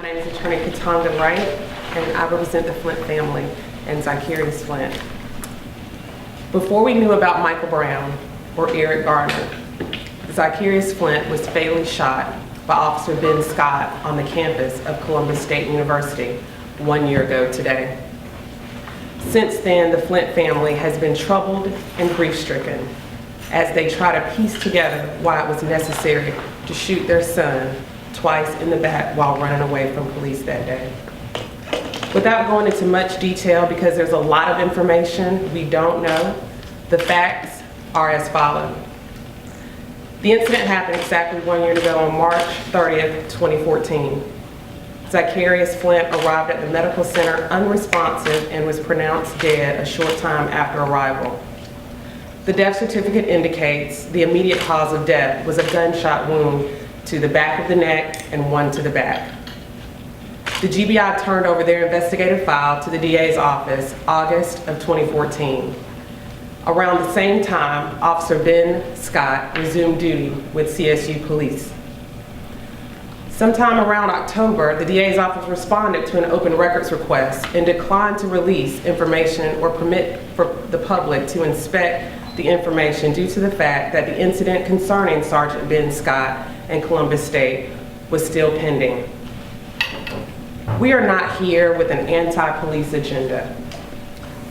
name is Attorney Katanga Wright, and I represent the Flint family and Zikarious Flint. Before we knew about Michael Brown or Eric Garner, Zikarious Flint was fatally shot by Officer Ben Scott on the campus of Columbus State University 1 year ago today. Since then, the Flint family has been troubled and grief-stricken as they try to piece together why it was necessary to shoot their son twice in the back while running away from police that day. Without going into much detail, because there's a lot of information we don't know, the facts are as follows. The incident happened exactly 1 year ago on March 30th, 2014. Zikarious Flint arrived at the medical center unresponsive and was pronounced dead a short time after arrival. The death certificate indicates the immediate cause of death was a gunshot wound to the back of the neck and one to the back. The GBI turned over their investigative file to the DA's office August of 2014. Around the same time, Officer Ben Scott resumed duty with CSU Police. Sometime around October, the DA's office responded to an open records request and declined to release information or permit for the public to inspect the information due to the fact that the incident concerning Sergeant Ben Scott and Columbus State was still pending. We are not here with an anti-police agenda.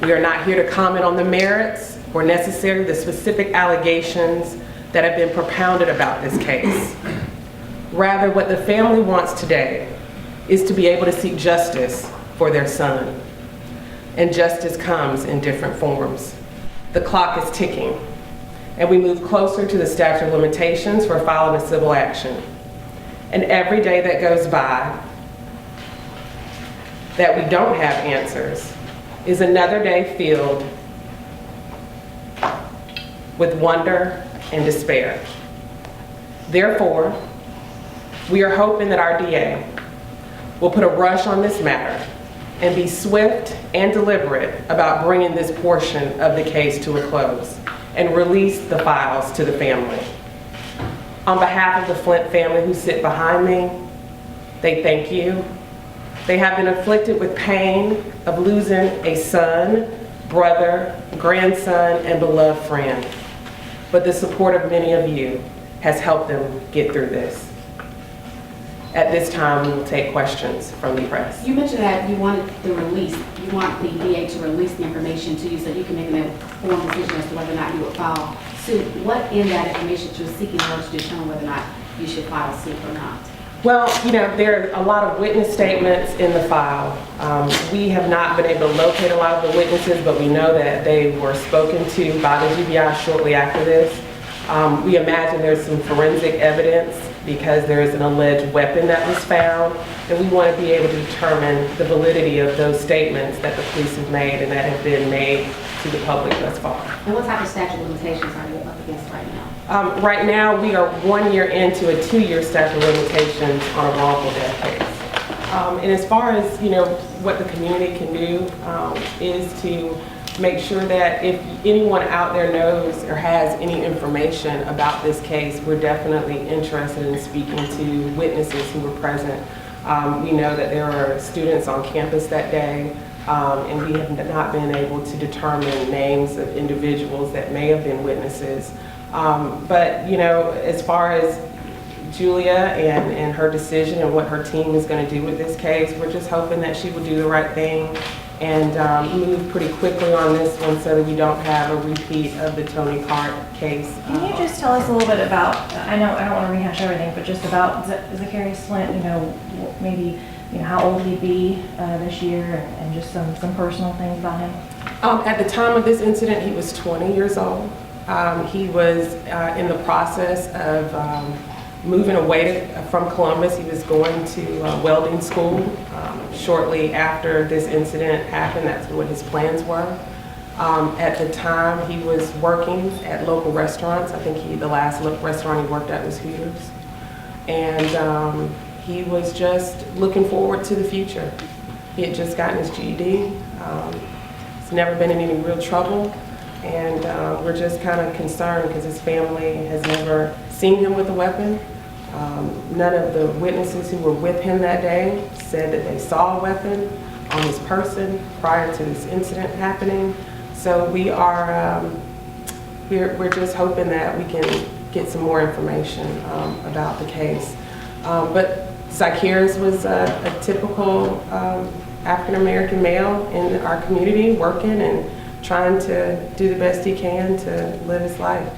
We are not here to comment on the merits or necessarily the specific allegations that have been propounded about this case. Rather, what the family wants today is to be able to seek justice for their son. And justice comes in different forms. The clock is ticking, and we move closer to the statute of limitations for filing a civil action. And every day that goes by that we don't have answers is another day filled with wonder and despair. Therefore, we are hoping that our DA will put a rush on this matter and be swift and deliberate about bringing this portion of the case to a close and release the files to the family. On behalf of the Flint family who sit behind me, they thank you. They have been afflicted with pain of losing a son, brother, grandson, and beloved friend. But the support of many of you has helped them get through this. At this time, we will take questions from the press. You mentioned that you wanted the release, you want the DA to release the information to you so you can make an informed decision as to whether or not you would file suit. What in that information that you're seeking in order to determine whether or not you should file suit or not? Well, you know, there are a lot of witness statements in the file. We have not been able to locate a lot of the witnesses, but we know that they were spoken to by the GBI shortly after this. We imagine there's some forensic evidence because there is an alleged weapon that was found, and we want to be able to determine the validity of those statements that the police have made and that have been made to the public thus far. And what type of statute of limitations are you up against right now? Right now, we are 1 year into a 2-year statute of limitations on a wrongful death case. And as far as, you know, what the community can do is to make sure that if anyone out there knows or has any information about this case, we're definitely interested in speaking to witnesses who were present. We know that there are students on campus that day, and we have not been able to determine names of individuals that may have been witnesses. But, you know, as far as Julia and her decision and what her team is going to do with this case, we're just hoping that she will do the right thing and move pretty quickly on this one so that we don't have a repeat of the Tony Cart case. Can you just tell us a little bit about, I know I don't want to rehash everything, but just about Zikarious Flint, you know, maybe, you know, how old he'd be this year and just some personal things about him? At the time of this incident, he was 20 years old. He was in the process of moving away from Columbus. He was going to welding school. Shortly after this incident happened, that's what his plans were. At the time, he was working at local restaurants. I think the last restaurant he worked at was Hooters. And he was just looking forward to the future. He had just gotten his GED. He's never been in any real trouble. And we're just kind of concerned because his family has never seen him with a weapon. None of the witnesses who were with him that day said that they saw a weapon on this person prior to this incident happening. So we are, we're just hoping that we can get some more information about the case. But Zikarious was a typical African-American male in our community, working and trying to do the best he can to live his life.